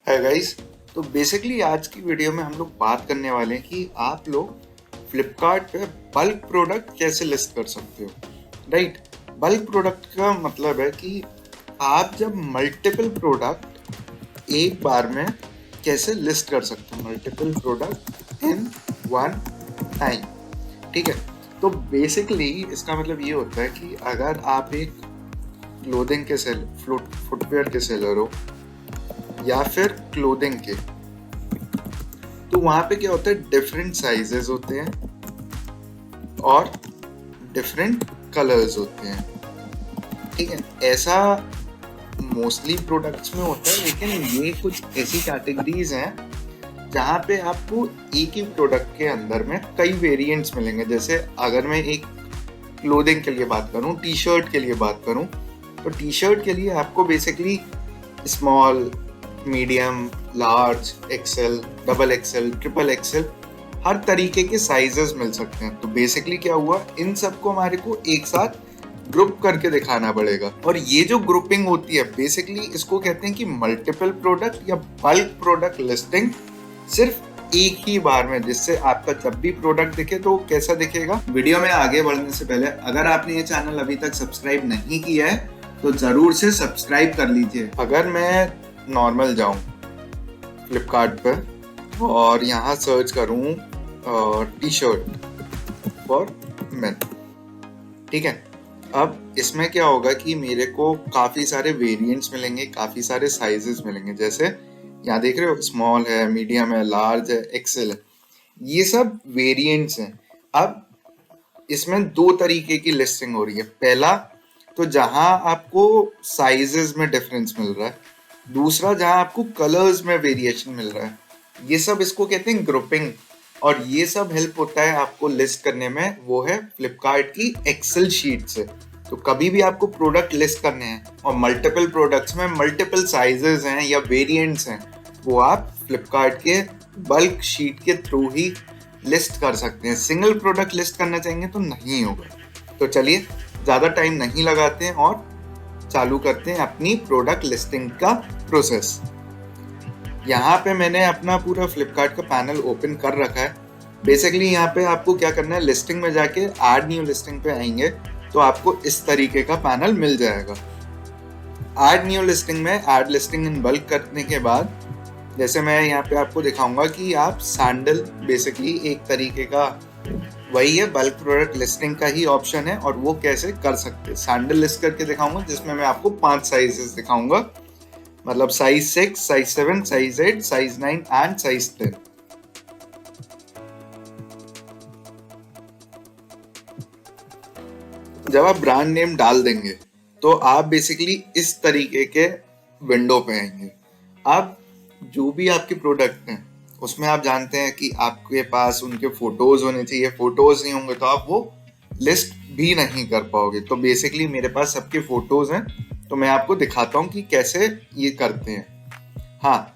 है गाइस। तो बेसिकली आज की वीडियो में हम लोग बात करने वाले हैं कि आप लोग फ्लिपकार्ट पे बल्क प्रोडक्ट कैसे लिस्ट कर सकते हो। राइट, बल्क प्रोडक्ट का मतलब है कि आप जब मल्टीपल प्रोडक्ट एक बार में कैसे लिस्ट कर सकते हो, multiple product in one time. ठीक है, तो बेसिकली इसका मतलब ये होता है कि अगर आप एक क्लोथिंग के फुटवेयर के सेलर हो या फिर क्लोथिंग के, तो वहां पे क्या होता है, डिफरेंट साइजेस होते हैं और डिफरेंट कलर्स होते हैं। ठीक है, ऐसा मोस्टली प्रोडक्ट्स में होता है, लेकिन ये कुछ ऐसी कैटेगरीज हैं जहाँ पे आपको एक ही प्रोडक्ट के अंदर में कई वेरिएंट्स मिलेंगे। जैसे अगर मैं एक क्लोथिंग के लिए बात करूँ, टी शर्ट के लिए बात करूँ, तो टी शर्ट के लिए आपको basically small, medium, large, XL, double XL, triple XL, हर तरीके के साइजेस मिल सकते हैं। तो बेसिकली क्या हुआ, इन सबको हमारे को एक साथ ग्रुप करके दिखाना पड़ेगा। और ये जो ग्रुपिंग होती है, बेसिकली इसको कहते हैं कि मल्टीपल प्रोडक्ट या बल्क प्रोडक्ट लिस्टिंग, सिर्फ एक ही बार में, जिससे आपका जब भी प्रोडक्ट दिखे तो कैसा दिखेगा। वीडियो में आगे बढ़ने से पहले अगर आपने ये चैनल अभी तक सब्सक्राइब नहीं किया है तो जरूर से सब्सक्राइब कर लीजिए। अगर मैं नॉर्मल जाऊं फ्लिपकार्ट पर और यहाँ सर्च करूं टी शर्ट फॉर मेन, ठीक है, अब इसमें क्या होगा कि मेरे को काफ़ी सारे वेरिएंट्स मिलेंगे, काफ़ी सारे साइजेस मिलेंगे। जैसे यहाँ देख रहे हो, स्मॉल है, मीडियम है, लार्ज है, एक्सेल है, ये सब वेरिएंट्स हैं। अब इसमें दो तरीके की लिस्टिंग हो रही है। पहला तो जहां आपको साइजेस में डिफरेंस मिल रहा है, दूसरा जहां आपको कलर्स में वेरिएशन मिल रहा है। ये सब इसको कहते हैं ग्रुपिंग, और ये सब हेल्प होता है आपको लिस्ट करने में, वो है फ्लिपकार्ट की एक्सेल शीट से। तो कभी भी आपको प्रोडक्ट लिस्ट करने हैं और मल्टीपल प्रोडक्ट्स में मल्टीपल साइजेस हैं या वेरिएंट्स हैं, वो आप फ्लिपकार्ट के बल्क शीट के थ्रू ही लिस्ट कर सकते हैं। सिंगल प्रोडक्ट लिस्ट करना चाहेंगे तो नहीं होगा। तो चलिए ज़्यादा टाइम नहीं लगाते हैं और चालू करते हैं अपनी प्रोडक्ट लिस्टिंग का प्रोसेस। यहाँ पे मैंने अपना पूरा फ्लिपकार्ट का पैनल ओपन कर रखा है। बेसिकली यहाँ पे आपको क्या करना है, लिस्टिंग में जाके ऐड न्यू लिस्टिंग पे आएंगे तो आपको इस तरीके का पैनल मिल जाएगा। ऐड न्यू लिस्टिंग में ऐड लिस्टिंग इन बल्क करने के बाद, जैसे मैं यहाँ पे आपको दिखाऊंगा कि आप सैंडल, बेसिकली एक तरीके का वही है, बल्क प्रोडक्ट लिस्टिंग का ही ऑप्शन है, और वो कैसे कर सकते हैं। सैंडल लिस्ट करके दिखाऊंगा जिसमें मैं आपको 5 साइजेस दिखाऊंगा, मतलब size 6, size 7, size 8, size 9 and size 10। जब आप ब्रांड नेम डाल देंगे तो आप बेसिकली इस तरीके के विंडो पे आएंगे। अब जो भी आपके प्रोडक्ट हैं उसमें आप जानते हैं कि आपके पास उनके फोटोज होने चाहिए। फोटोज नहीं होंगे तो आप वो लिस्ट भी नहीं कर पाओगे। तो बेसिकली मेरे पास सबके फोटोज हैं, तो मैं आपको दिखाता हूँ कि कैसे ये करते हैं। हाँ,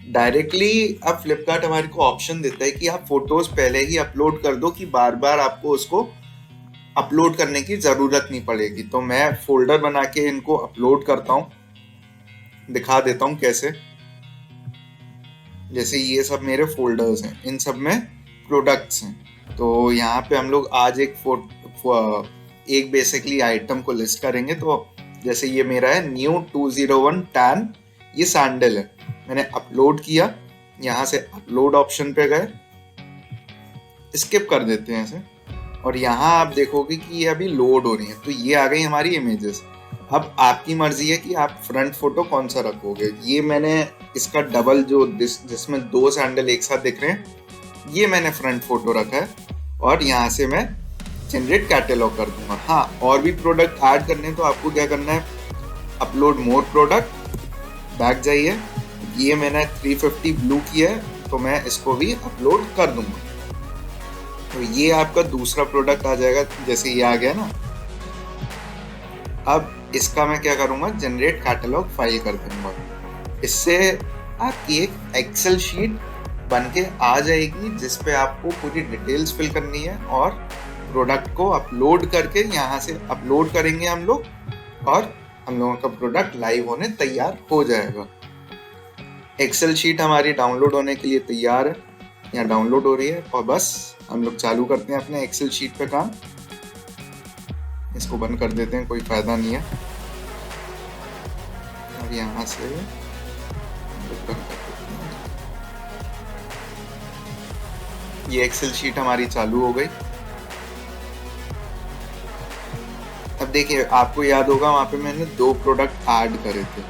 डायरेक्टली अब फ्लिपकार्ट हमारे को ऑप्शन देता है कि आप फोटोज पहले ही अपलोड कर दो, कि बार बार आपको उसको अपलोड करने की ज़रूरत नहीं पड़ेगी। तो मैं फोल्डर बना के इनको अपलोड करता हूँ, दिखा देता हूँ कैसे। जैसे ये सब मेरे फोल्डर्स हैं, इन सब में प्रोडक्ट्स हैं। तो यहाँ पे हम लोग आज एक बेसिकली आइटम को लिस्ट करेंगे। तो जैसे ये मेरा है न्यू 201 टैन, ये सैंडल है, मैंने अपलोड किया। यहाँ से अपलोड ऑप्शन पे गए, स्किप कर देते हैं ऐसे, और यहाँ आप देखोगे कि ये अभी लोड हो रही है। तो ये आ गई हमारी इमेजेस। अब आपकी मर्जी है कि आप फ्रंट फोटो कौन सा रखोगे। ये मैंने इसका डबल जो जिसमें 2 सैंडल एक साथ दिख रहे हैं, ये मैंने फ्रंट फोटो रखा है, और यहाँ से मैं जनरेट कैटलॉग कर दूंगा। हाँ, और भी प्रोडक्ट ऐड करने तो आपको क्या करना है, अपलोड मोर प्रोडक्ट, बैक जाइए, ये मैंने 350 ब्लू किया है तो मैं इसको भी अपलोड कर दूंगा। तो ये आपका दूसरा प्रोडक्ट आ जाएगा, जैसे ये आ गया ना। अब इसका मैं क्या करूँगा, जनरेट कैटलॉग फाइल कर दूंगा। इससे आपकी एक एक्सेल शीट बन के आ जाएगी जिसपे आपको पूरी डिटेल्स फिल करनी है, और प्रोडक्ट को अपलोड करके यहाँ से अपलोड करेंगे हम लोग, और हम लोगों का प्रोडक्ट लाइव होने तैयार हो जाएगा। एक्सेल शीट हमारी डाउनलोड होने के लिए तैयार है, यहाँ डाउनलोड हो रही है और बस हम लोग चालू करते हैं अपने एक्सेल शीट पे काम। इसको बंद कर देते हैं, कोई फायदा नहीं है। और यहाँ से हम लोग बंद कर देते हैं। ये एक्सेल शीट हमारी चालू हो गई। अब देखिए, आपको याद होगा वहाँ पे मैंने 2 प्रोडक्ट ऐड करे थे,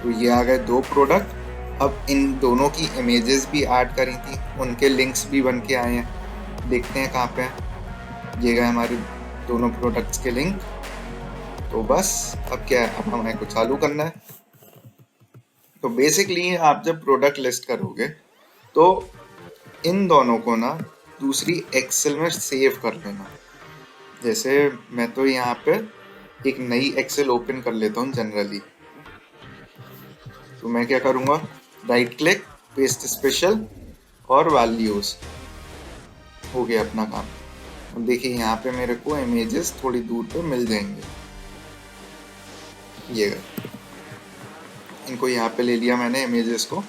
तो ये आ गए 2 प्रोडक्ट। अब इन दोनों की इमेजेस भी ऐड करी थी, उनके लिंक्स भी बन के आए हैं। देखते हैं कहाँ पे हैं। ये गए हमारे दोनों प्रोडक्ट्स के लिंक। तो बस अब क्या है, अब हमें को चालू करना है। तो बेसिकली आप जब प्रोडक्ट लिस्ट करोगे तो इन दोनों को ना दूसरी एक्सेल में सेव कर लेना। जैसे मैं तो यहाँ पे एक नई एक्सेल ओपन कर लेता हूँ जनरली। तो मैं क्या करूँगा, राइट क्लिक, पेस्ट स्पेशल और वैल्यूज, हो गया अपना काम। अब देखिए यहाँ पे मेरे को इमेजेस थोड़ी दूर पे मिल जाएंगे। ये गए, इनको यहाँ पे ले लिया मैंने इमेजेस को।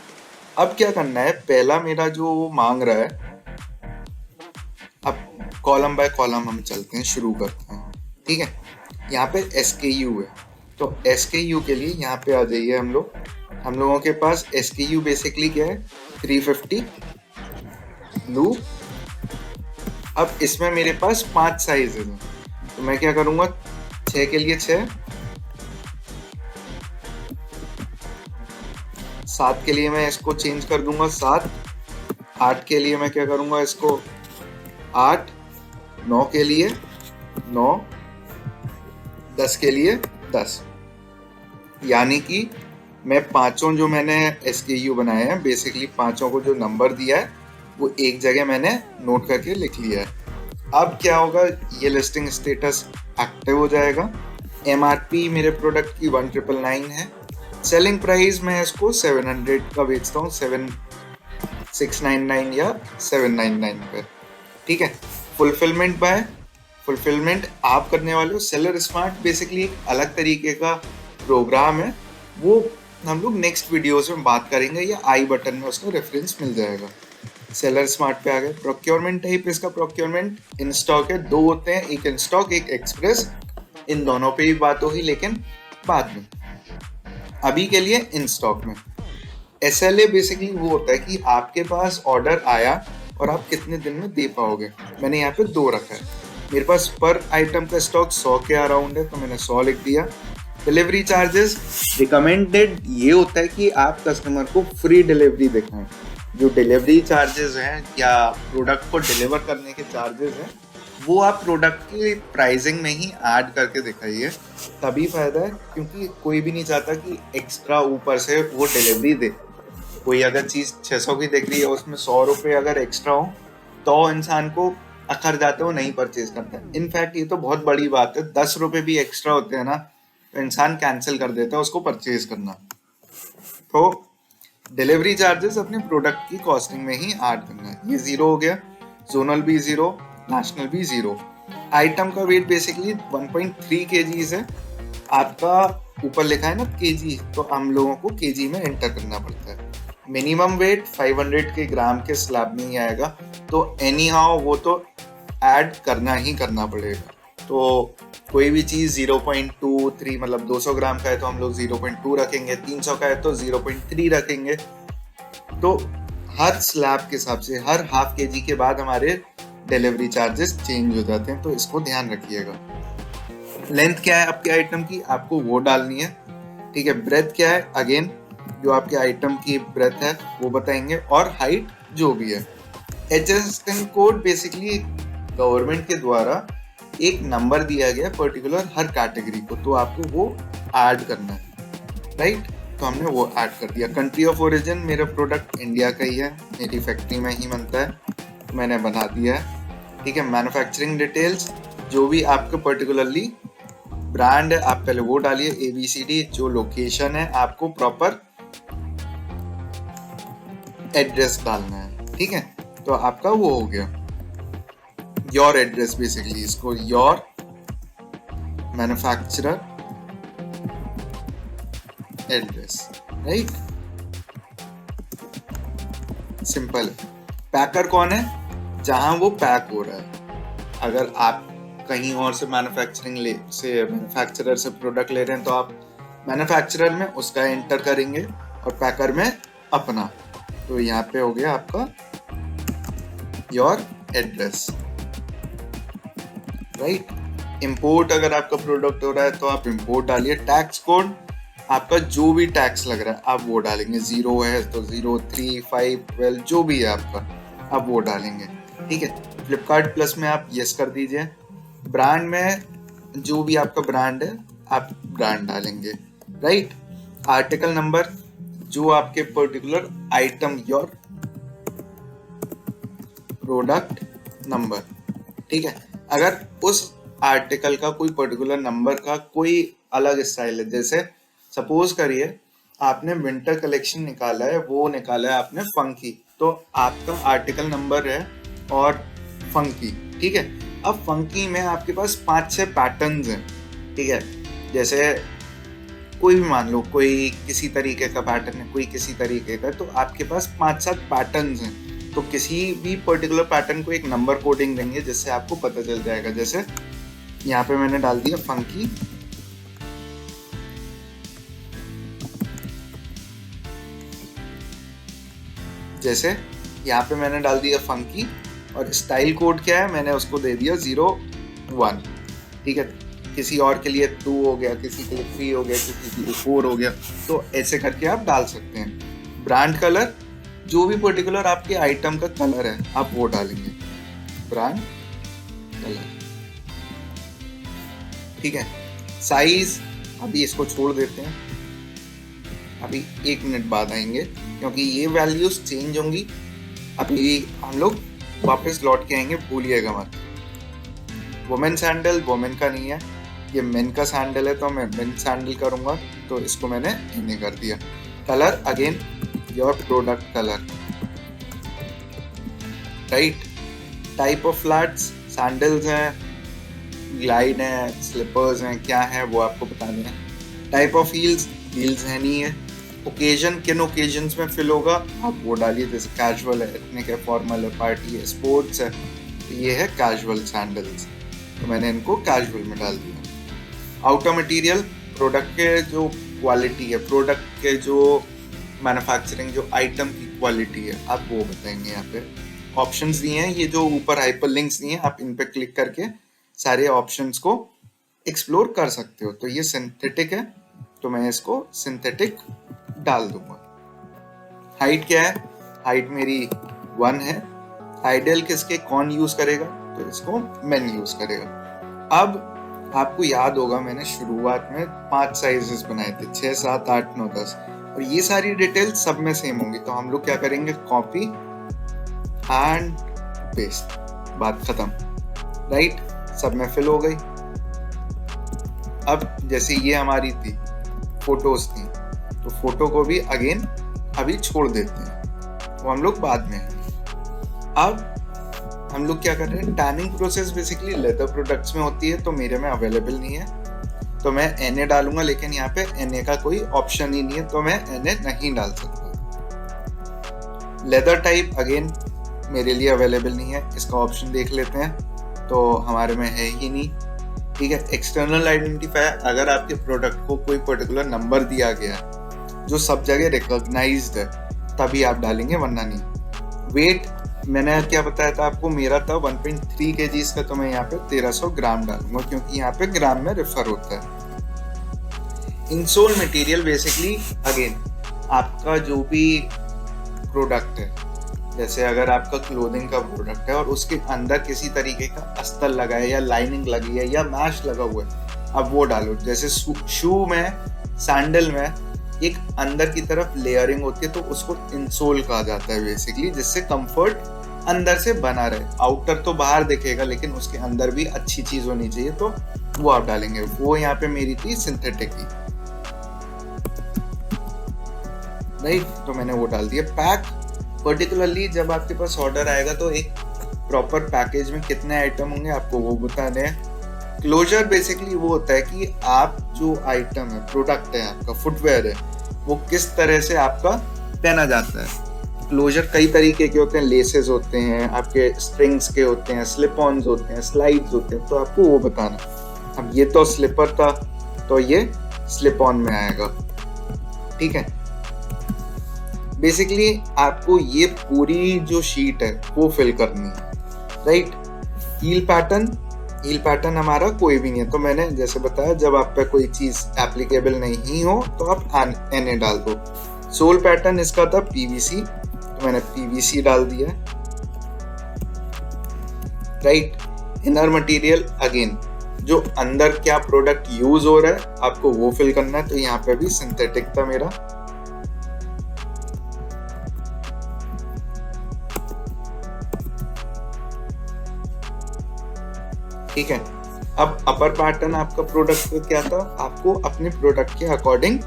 अब क्या करना है, पहला मेरा जो मांग रहा है, अब कॉलम बाय कॉलम हम चलते हैं, शुरू करते हैं। ठीक है, यहाँ पे SKU है, तो SKU के लिए यहाँ पे आ जाइए हम लोग। हम लोगों के पास SKU बेसिकली क्या है, 350 ब्लू। अब इसमें मेरे पास 5 साइज है, तो मैं क्या करूँगा, 6 के लिए 6, 7 के लिए मैं इसको चेंज कर दूंगा 7, 8 के लिए मैं क्या करूंगा इसको 8, 9 के लिए 9, 10 के लिए 10। यानी कि मैं पांचों जो मैंने SKU बनाए हैं, बेसिकली पांचों को जो नंबर दिया है वो एक जगह मैंने नोट करके लिख लिया है। अब क्या होगा, ये लिस्टिंग स्टेटस एक्टिव हो जाएगा। MRP मेरे प्रोडक्ट की 1999 है। सेलिंग प्राइस मैं इसको 700 का बेचता हूँ, 7699 या 799 पे। ठीक है, फुलफिलमेंट बाय फुलफिलमेंट आप करने वाले हो। सेलर स्मार्ट बेसिकली एक अलग तरीके का प्रोग्राम है, वो हम लोग नेक्स्ट वीडियोस में बात करेंगे, या आई बटन में उसका रेफरेंस मिल जाएगा। सेलर स्मार्ट पे आ गए। प्रोक्योरमेंट टाइप, इसका प्रोक्योरमेंट इन स्टॉक है, 2 होते हैं, एक इन स्टॉक एक एक्सप्रेस। इन दोनों पे भी बात होगी लेकिन बाद में, अभी के लिए इन स्टॉक में। SLA बेसिकली वो होता है कि आपके पास ऑर्डर आया और आप कितने दिन में दे पाओगे। मैंने यहाँ पे 2 रखा है। मेरे पास पर आइटम का स्टॉक 100 के अराउंड है, तो मैंने 100 लिख दिया। डिलीवरी चार्जेस रिकमेंडेड ये होता है कि आप कस्टमर को फ्री डिलीवरी दिखाएं। जो डिलीवरी चार्जेस हैं या प्रोडक्ट को डिलीवर करने के चार्जेस हैं, वो आप प्रोडक्ट की प्राइसिंग में ही ऐड करके दिखाइए, तभी फायदा है। क्योंकि कोई भी नहीं चाहता कि एक्स्ट्रा ऊपर से वो डिलीवरी दे। कोई अगर चीज़ 600 की दिख रही है, उसमें 100 रुपये अगर एक्स्ट्रा हो तो इंसान को अखर जाते हो, नहीं परचेज करता है। इनफैक्ट ये तो बहुत बड़ी बात है, 10 रुपये भी एक्स्ट्रा होते हैं ना तो इंसान कैंसिल कर देता है उसको परचेज करना। तो डिलीवरी चार्जेस अपने प्रोडक्ट की कॉस्टिंग में ही ऐड करना है। ये 0 हो गया, जोनल भी 0, नेशनल भी 0। आइटम का वेट बेसिकली 1.3 kgs है। आपका ऊपर लिखा है ना kg, तो हम लोगों को kg में एंटर करना पड़ता है। मिनिमम वेट 500 के ग्राम के स्लैब में ही आएगा, तो एनी हाउ वो तो ऐड करना ही करना पड़ेगा। तो कोई भी चीज़ 0.23 मतलब 200 ग्राम का है तो हम लोग 0.2 रखेंगे, 300 का है तो 0.3 रखेंगे। तो हर स्लैब के हिसाब से हर हाफ kg के बाद हमारे डिलीवरी चार्जेस चेंज हो जाते हैं, तो इसको ध्यान रखिएगा। लेंथ क्या है आपके आइटम की, आपको वो डालनी है। ठीक है, ब्रेथ क्या है, अगेन जो आपके आइटम की ब्रेथ है वो बताएंगे, और हाइट जो भी है। HSN कोड बेसिकली गवर्नमेंट के द्वारा एक नंबर दिया गया पर्टिकुलर हर कैटेगरी को, तो आपको वो ऐड करना है। राइट, तो हमने वो ऐड कर दिया। कंट्री ऑफ ओरिजिन, मेरा प्रोडक्ट इंडिया का ही है, मेरी फैक्ट्री में ही बनता है, तो मैंने बना दिया है। ठीक है, मैन्युफैक्चरिंग डिटेल्स, जो भी आपका पर्टिकुलरली ब्रांड है आप पहले वो डालिए, ABCD। जो लोकेशन है आपको प्रॉपर एड्रेस डालना है। ठीक है, तो आपका वो हो गया योर एड्रेस, बेसिकली इसको your manufacturer address. Right, simple है। पैकर कौन है? जहां वो पैक हो रहा है। अगर आप कहीं और से मैन्युफैक्चरर से प्रोडक्ट ले रहे हैं तो आप मैन्युफैक्चरर में उसका एंटर करेंगे और पैकर में अपना। तो यहाँ पे हो गया आपका योर एड्रेस, राइट। इंपोर्ट अगर आपका प्रोडक्ट हो रहा है तो आप इंपोर्ट डालिए। टैक्स कोड आपका जो भी टैक्स लग रहा है आप वो डालेंगे। 0 है तो 0, 3, 5, 12 जो भी है आपका आप वो डालेंगे, ठीक है। फ्लिपकार्ट प्लस में आप यस कर दीजिए। ब्रांड में जो भी आपका ब्रांड है आप ब्रांड डालेंगे, राइट। आर्टिकल नंबर जो आपके particular item, your product number, ठीक है। अगर उस आर्टिकल का कोई पर्टिकुलर नंबर का कोई अलग स्टाइल है, जैसे सपोज करिए आपने विंटर कलेक्शन निकाला है, वो निकाला है आपने फंकी, तो आपका आर्टिकल नंबर है और फंकी, ठीक है। अब फंकी में आपके पास 5-6 पैटर्न्स हैं, ठीक है। जैसे कोई भी मान लो, कोई किसी तरीके का पैटर्न है, कोई किसी तरीके का, तो आपके पास 5-7 पैटर्न्स हैं। तो किसी भी पर्टिकुलर पैटर्न को एक नंबर कोडिंग देंगे जिससे आपको पता चल जाएगा। जैसे यहाँ पे मैंने डाल दिया फंकी, जैसे यहाँ पे मैंने डाल दिया फंकी और स्टाइल कोड क्या है मैंने उसको दे दिया 01, ठीक है। किसी और के लिए 2 हो गया, किसी के लिए 3 हो गया, किसी के लिए 4 हो गया। तो ऐसे करके आप डाल सकते हैं। ब्रांड कलर, जो भी पर्टिकुलर आपके आइटम का कलर है आप वो डालेंगे, ब्रांड कलर, ठीक है। साइज अभी इसको छोड़ देते हैं, अभी 1 मिनट बाद आएंगे क्योंकि ये वैल्यूज चेंज होंगी। अभी हम लोग वापस लौट के आएंगे, भूलिएगा मत। वुमेन सैंडल वुमेन का नहीं है, ये मेन का सैंडल है तो मैं मेन सैंडल करूंगा, तो इसको मैंने इन्हें कर दिया। Colour again your product colour, right. Type of flats, sandals हैं, ग्लाइड हैं, स्लीपर्स हैं, क्या है वो आपको बताना है। टाइप ऑफ हील्स, हील्स है नहीं है। ओकेजन, किन ओकेजन्स में फिल होगा आप वो डालिए, जैसे कैजुअल है, एथनिक है, फॉर्मल है, पार्टी है, स्पोर्ट्स है, तो ये है कैजुअल सैंडल्स, तो मैंने इनको कैजुअल में डाल दिया। आउटर मटेरियल, प्रोडक्ट के जो क्वालिटी है, प्रोडक्ट के जो मैन्युफैक्चरिंग, जो आइटम की क्वालिटी है आप वो बताएंगे। यहाँ पे ऑप्शंस दिए हैं, ये जो ऊपर हाइपर लिंक्स दिए हैं आप इन पे क्लिक करके सारे ऑप्शंस को एक्सप्लोर कर सकते हो। तो ये सिंथेटिक है तो मैं इसको सिंथेटिक डाल दूंगा। हाइट क्या है? हाइट मेरी 1 है। आइडियल किसके कौन यूज करेगा? तो इसको मैन यूज करेगा। अब आपको याद होगा मैंने शुरुआत में 5 साइजेस बनाए थे, 6, 7, 8, 9, 10, और ये सारी डिटेल सब में सेम होंगी। तो हम लोग क्या करेंगे, कॉपी एंड पेस्ट, बात खत्म, राइट। सब में फिल हो गई। अब जैसे ये हमारी थी, फोटोज थी, तो फोटो को भी अगेन अभी छोड़ देते हैं, वो हम लोग बाद में। अब हम लोग क्या कर रहे हैं, tanning process basically leather products में होती है, तो मेरे में अवेलेबल नहीं है, तो मैं Na डालूंगा, लेकिन यहाँ पे Na का कोई ऑप्शन ही नहीं है, तो मैं Na नहीं डाल सकता। लेदर टाइप अगेन मेरे लिए अवेलेबल नहीं है, इसका ऑप्शन देख लेते हैं, तो हमारे में है ही नहीं, ठीक है। एक्सटर्नल आइडेंटिफायर, अगर आपके प्रोडक्ट को कोई पर्टिकुलर नंबर दिया गया है जो सब जगह रिकॉग्नाइज्ड है तभी आप डालेंगे, वरना नहीं। वेट मैंने क्या बताया था आपको, मेरा था 1.3 kg का, तो मैं यहाँ पे 1300 ग्राम डालूंगा क्योंकि यहाँ पे ग्राम में रेफर होता है। इंसोल मटेरियल बेसिकली अगेन आपका जो भी प्रोडक्ट है, जैसे अगर आपका क्लोथिंग का प्रोडक्ट है और उसके अंदर किसी तरीके का अस्तर लगा है या लाइनिंग लगी है या मैश लगा हुआ है, अब वो डालो। जैसे शू में, सैंडल में एक अंदर की तरफ लेयरिंग होती है, तो उसको इंसोल कहा जाता है बेसिकली, जिससे कंफर्ट अंदर से बना रहे। आउटर तो बाहर दिखेगा लेकिन उसके अंदर भी अच्छी चीज होनी चाहिए, तो वो आप डालेंगे। वो यहाँ पे मेरी थी सिंथेटिक की, राइट, तो मैंने वो डाल दिया। पैक, पर्टिकुलरली जब आपके पास ऑर्डर आएगा तो एक प्रॉपर पैकेज में कितने आइटम होंगे आपको वो बताने हैं। क्लोजर बेसिकली वो होता है कि आप जो आइटम है, प्रोडक्ट है आपका, फुटवेयर है, वो किस तरह से आपका पहना जाता है। क्लोजर कई तरीके के होते हैं, लेसेस होते हैं, आपके स्ट्रिंग्स के होते हैं, स्लिप ऑन्स होते हैं, स्लाइड्स होते हैं, तो आपको वो बताना। अब ये तो स्लिपर था, तो ये स्लिप ऑन में आएगा। ठीक है, बेसिकली आपको ये पूरी जो शीट है वो फिल करनी है, राइट। हील पैटर्न हमारा कोई भी नहीं है, तो मैंने जैसे बताया जब आप पे कोई चीज एप्लीकेबल नहीं हो तो आप एनए डाल दो। सोल पैटर्न इसका था पीवीसी, तो मैंने पीवीसी डाल दिया, राइट। इनर मटेरियल अगेन जो अंदर क्या प्रोडक्ट यूज हो रहा है आपको वो फिल करना है, तो यहाँ पे भी सिंथेटिक था मेरा। ठीक है, अब अपर पैटर्न आपका प्रोडक्ट क्या था, आपको अपने प्रोडक्ट के अकॉर्डिंग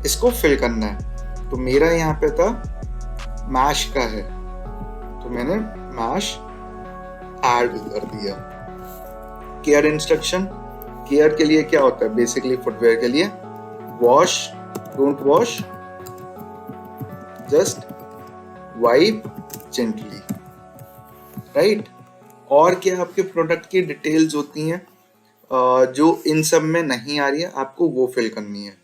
इसको फिल करना है। तो मेरा यहाँ पे था मैश का है, तो मैंने मैश ऐड कर दिया। केयर इंस्ट्रक्शन, केयर के लिए क्या होता है, बेसिकली फुटवेयर के लिए wash, don't wash, just wipe gently, right. और क्या आपके प्रोडक्ट की डिटेल्स होती हैं जो इन सब में नहीं आ रही है, आपको वो फिल करनी है।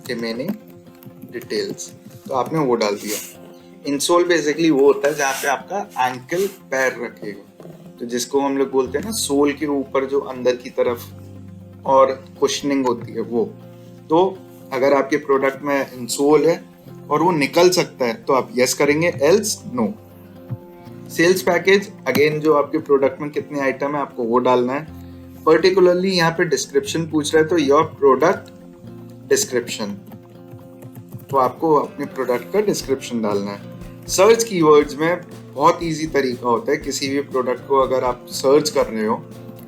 रिमेनिंग डिटेल्स, तो आपने वो डाल दिया। इंसोल बेसिकली वो होता है जहाँ पे आपका एंकल पैर रखेगा, तो जिसको हम लोग बोलते हैं ना सोल के ऊपर जो अंदर की तरफ और कुशनिंग होती है वो। तो अगर आपके प्रोडक्ट में इंसोल है और वो निकल सकता है तो आप यस करेंगे, else no. Sales package, again जो आपके प्रोडक्ट में कितने आइटम है आपको वो डालना है। पर्टिकुलरली यहाँ पे डिस्क्रिप्शन पूछ रहा है, तो योर प्रोडक्ट डिस्क्रिप्शन, तो आपको अपने प्रोडक्ट का डिस्क्रिप्शन डालना है। सर्च कीवर्ड्स में बहुत इजी तरीका होता है, किसी भी प्रोडक्ट को अगर आप सर्च कर रहे हो,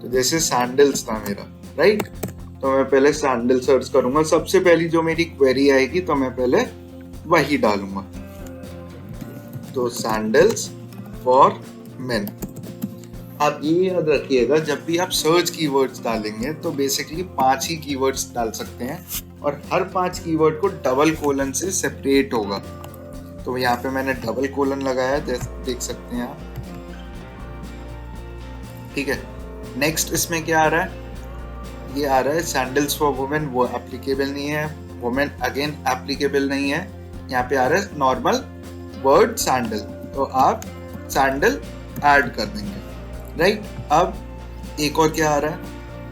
तो जैसे सैंडल्स था मेरा, राइट, तो मैं पहले सैंडल सर्च करूंगा, सबसे पहली जो मेरी क्वेरी आएगी तो मैं पहले वही डालूंगा, तो सैंडल्स फॉर मेन। आप ये याद रखिएगा जब भी आप सर्च कीवर्ड्स डालेंगे तो बेसिकली 5 ही कीवर्ड्स डाल सकते हैं और हर 5 कीवर्ड को डबल कोलन से सेपरेट होगा। तो यहाँ पे मैंने डबल कोलन लगाया, देख सकते हैं आप, ठीक है। नेक्स्ट इसमें क्या आ रहा है, ये आ रहा है सैंडल्स फॉर वुमेन, वो एप्लीकेबल नहीं है, वुमेन अगेन एप्लीकेबल नहीं है। यहाँ पे आ रहा है नॉर्मल वर्ड सैंडल, तो आप सैंडल ऐड कर देंगे, राइट। अब एक और क्या आ रहा है,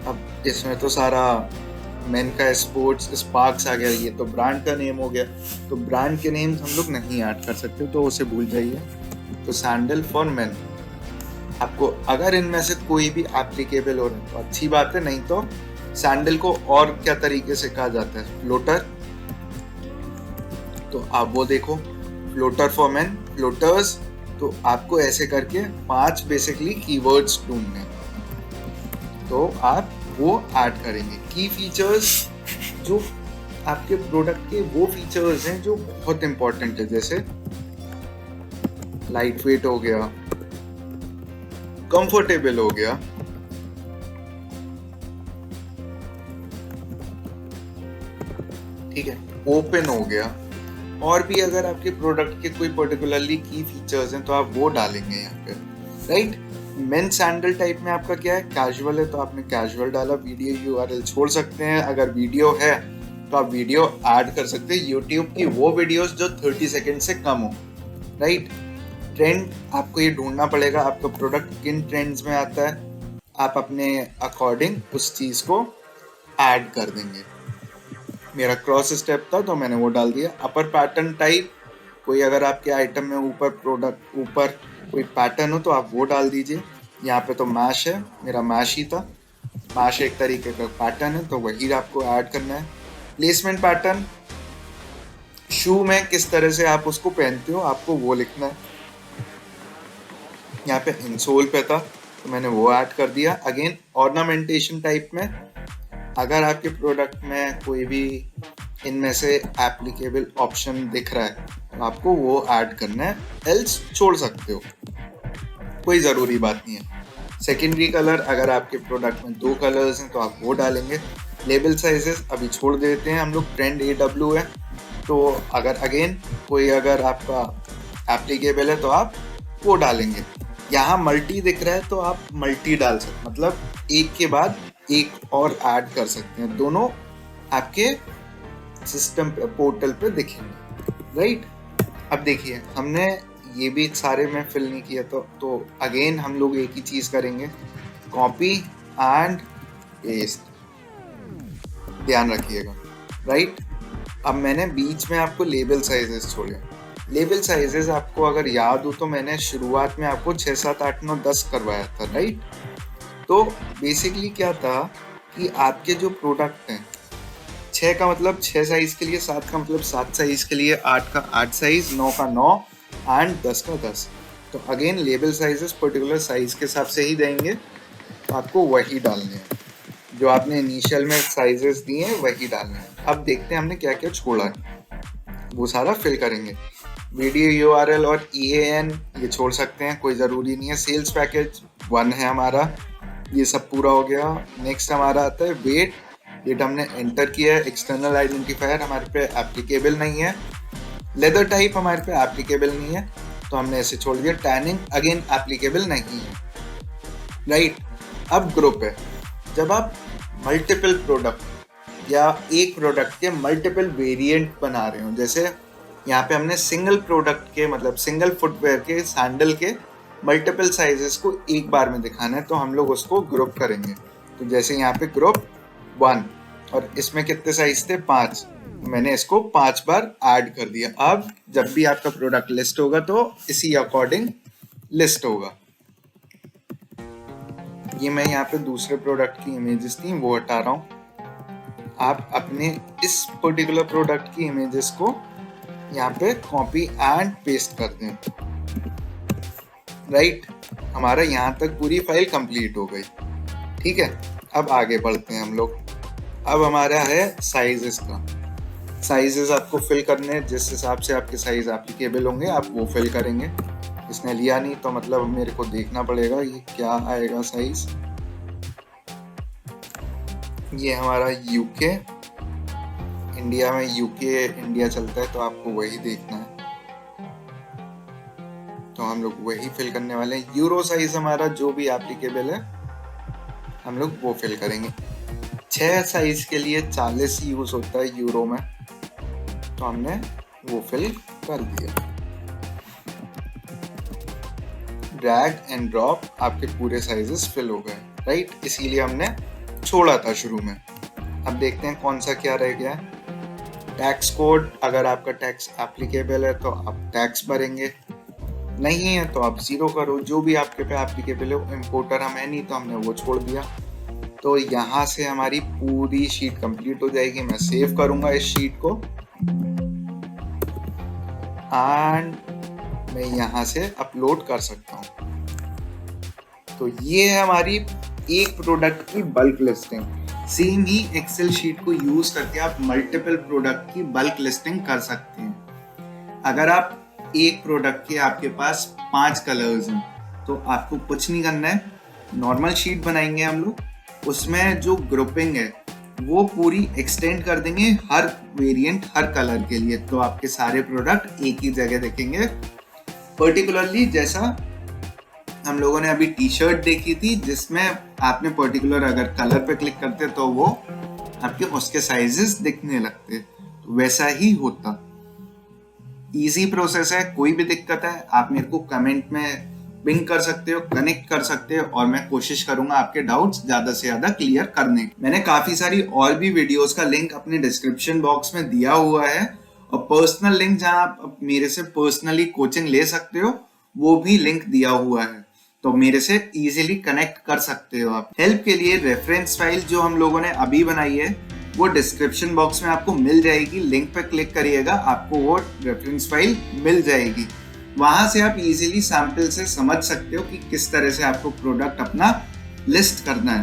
अब इसमें तो सारा मेन का स्पोर्ट्स स्पार्क्स आ गया, ये तो ब्रांड का नेम हो गया, तो ब्रांड के नेम हम लोग नहीं ऐड कर सकते, तो उसे भूल जाइए। तो सैंडल फॉर मेन, आपको अगर इनमें से कोई भी एप्लीकेबल हो रहा है तो अच्छी बात है, नहीं तो सैंडल को और क्या तरीके से कहा जाता है, फ्लोटर, तो आप वो देखो, फ्लोटर फॉर मेन, फ्लोटर्स, तो आपको ऐसे करके 5 बेसिकली कीवर्ड्स ढूंढने, तो आप वो ऐड करेंगे। की फीचर्स, जो आपके प्रोडक्ट के वो फीचर्स हैं जो बहुत इंपॉर्टेंट है, जैसे लाइट वेट हो गया, कंफर्टेबल हो गया, ठीक है, ओपन हो गया, और भी अगर आपके प्रोडक्ट के कोई पर्टिकुलरली की फीचर्स हैं तो आप वो डालेंगे यहाँ पे, राइट। मेन सैंडल टाइप में आपका क्या है, कैजुअल है, तो आपने कैजुअल डाला, वीडियो यूआरएल छोड़ सकते हैं, अगर वीडियो है तो आप वीडियो ऐड कर सकते हैं, यूट्यूब की वो वीडियोस जो 30 सेकंड से कम हो, राइट। ट्रेंड, आपको ये ढूंढना पड़ेगा आपका प्रोडक्ट किन ट्रेंड्स में आता है, आप अपने अकॉर्डिंग उस चीज़ को ऐड कर देंगे। मेरा क्रॉस स्टेप था तो मैंने वो डाल दिया। अपर पैटर्न टाइप, कोई अगर आपके आइटम में ऊपर प्रोडक्ट ऊपर कोई पैटर्न हो तो आप वो डाल दीजिए। यहाँ पे तो मैश है, मेरा मैश ही था, मैश एक तरीके का पैटर्न है तो वही आपको ऐड करना है। प्लेसमेंट पैटर्न, शू में किस तरह से आप उसको पहनते हो आपको वो लिखना है। यहाँ पे इंसोल पे था तो मैंने वो ऐड कर दिया। अगेन ऑर्नामेंटेशन टाइप में, अगर आपके प्रोडक्ट में कोई भी इनमें से एप्लीकेबल ऑप्शन दिख रहा है तो आपको वो ऐड करना है, एल्स छोड़ सकते हो, कोई ज़रूरी बात नहीं है। सेकेंडरी कलर, अगर आपके प्रोडक्ट में 2 कलर्स हैं तो आप वो डालेंगे। लेबल साइजेस अभी छोड़ देते हैं हम लोग, ट्रेंड AW है। तो अगर अगेन कोई अगर आपका एप्लीकेबल है तो आप वो डालेंगे। यहाँ मल्टी दिख रहा है तो आप मल्टी डाल सकते, मतलब एक के बाद एक और ऐड कर सकते हैं, दोनों आपके सिस्टम पे पोर्टल पे दिखेंगे, राइट। अब देखिए हमने ये भी सारे में फिल नहीं किया, तो अगेन हम लोग एक ही चीज करेंगे, कॉपी एंड पेस्ट, ध्यान रखिएगा, राइट। अब मैंने बीच में आपको लेबल साइजेस छोड़े। लेबल साइजेस आपको अगर याद हो तो मैंने शुरुआत में आपको 6, 7, 8, 9, 10 करवाया था, राइट। तो बेसिकली क्या था कि आपके जो प्रोडक्ट हैं, 6 का मतलब 6 साइज के लिए, 7 का मतलब 7 साइज के लिए, 8 का 8 साइज, 9 का 9 एंड 10 का 10। तो again label sizes particular size के हिसाब से ही देंगे, तो आपको वही डालने हैं, जो आपने इनिशियल में साइजेस दिए हैं वही डालने हैं। अब देखते हैं हमने क्या क्या छोड़ा है, वो सारा फिल करेंगे। वीडियो URL और EAN ये छोड़ सकते हैं, कोई ज़रूरी नहीं है। सेल्स पैकेज 1 है हमारा, ये सब पूरा हो गया। नेक्स्ट हमारा आता है वेट, डेट हमने एंटर किया है। एक्सटर्नल आइडेंटिफायर हमारे पे एप्लीकेबल नहीं है। लेदर टाइप हमारे पे एप्लीकेबल नहीं है, तो हमने ऐसे छोड़ दिया। टैनिंग अगेन एप्लीकेबल नहीं है, राइट। अब ग्रुप है, जब आप मल्टीपल प्रोडक्ट या एक प्रोडक्ट के मल्टीपल वेरिएंट बना रहे हो, जैसे यहाँ पे हमने सिंगल प्रोडक्ट के मतलब सिंगल फुटवेयर के सैंडल के मल्टीपल साइजेस को एक बार में दिखाना है, तो हम लोग उसको ग्रुप करेंगे। तो जैसे यहाँ पे ग्रुप 1 और इसमें कितने साइज थे 5, मैंने इसको 5 बार ऐड कर दिया। अब जब भी आपका प्रोडक्ट लिस्ट होगा तो इसी अकॉर्डिंग लिस्ट होगा। ये मैं यहाँ पे दूसरे प्रोडक्ट की इमेजेस थी वो हटा रहा हूँ। आप अपने इस पर्टिकुलर प्रोडक्ट की इमेजेस को यहाँ पे कॉपी एंड पेस्ट कर दें, राइट। हमारा यहाँ तक पूरी फाइल कंप्लीट हो गई, ठीक है। अब आगे बढ़ते हैं हम लोग। अब हमारा है साइजेस का। साइजेस आपको फिल करने हैं, जिस हिसाब से आपके साइज एप्लीकेबल होंगे आप वो फिल करेंगे। इसने लिया नहीं तो मतलब मेरे को देखना पड़ेगा ये क्या आएगा साइज। ये हमारा यूके, इंडिया में यूके इंडिया चलता है तो आपको वही देखना है, तो हम लोग वही फिल करने वाले हैं। यूरो साइज हमारा जो भी एप्लीकेबल है हम लोग वो फिल करेंगे। 6 साइज के लिए 40 यूज होता है यूरो में, तो हमने वो फिल कर दिया। ड्रैग एंड ड्रॉप, आपके पूरे साइजेस फिल हो गए, राइट। इसीलिए हमने छोड़ा था शुरू में। अब देखते हैं कौन सा क्या रह गया है। टैक्स कोड, अगर आपका टैक्स एप्लीकेबल है तो आप टैक्स भरेंगे, नहीं है तो आप 0 करो। जो भी आपके पे एप्लीकेबल है, इम्पोर्टर हम है नहीं तो हमने वो छोड़ दिया। तो यहाँ से हमारी पूरी शीट कंप्लीट हो जाएगी। मैं सेव करूंगा इस शीट को एंड मैं यहाँ से अपलोड कर सकता हूँ। तो ये है हमारी एक प्रोडक्ट की बल्क लिस्टिंग। सेम ही एक्सेल शीट को यूज करके आप मल्टीपल प्रोडक्ट की बल्क लिस्टिंग कर सकते हैं। अगर आप एक प्रोडक्ट के आपके पास 5 कलर्स हैं तो आपको कुछ नहीं करना है, नॉर्मल शीट बनाएंगे हम लोग, उसमें जो ग्रुपिंग है वो पूरी एक्सटेंड कर देंगे हर वेरिएंट हर कलर के लिए, तो आपके सारे प्रोडक्ट एक ही जगह दिखेंगे। पर्टिकुलरली जैसा हम लोगों ने अभी टी शर्ट देखी थी जिसमें आपने पर्टिकुलर अगर कलर पे क्लिक करते तो वो आपके उसके साइजेस दिखने लगते, तो वैसा ही होता। इजी प्रोसेस है, कोई भी दिक्कत है आप मेरे को कमेंट में पिंग कर सकते हो, कनेक्ट कर सकते हो और मैं कोशिश करूंगा आपके डाउट्स ज्यादा से ज्यादा क्लियर करने की। मैंने काफी सारी और भी वीडियोस का लिंक अपने डिस्क्रिप्शन बॉक्स में दिया हुआ है और पर्सनल लिंक जहां आप मेरे से पर्सनली कोचिंग ले सकते हो वो भी लिंक दिया हुआ है, तो मेरे से इजीली कनेक्ट कर सकते हो आप। हेल्प के लिए रेफरेंस फाइल जो हम लोगों ने अभी बनाई है वो डिस्क्रिप्शन बॉक्स में आपको मिल जाएगी, लिंक पे क्लिक करिएगा आपको वो रेफरेंस फाइल मिल जाएगी। वहां से आप इजीली सैंपल से समझ सकते हो कि किस तरह से आपको प्रोडक्ट अपना लिस्ट करना है।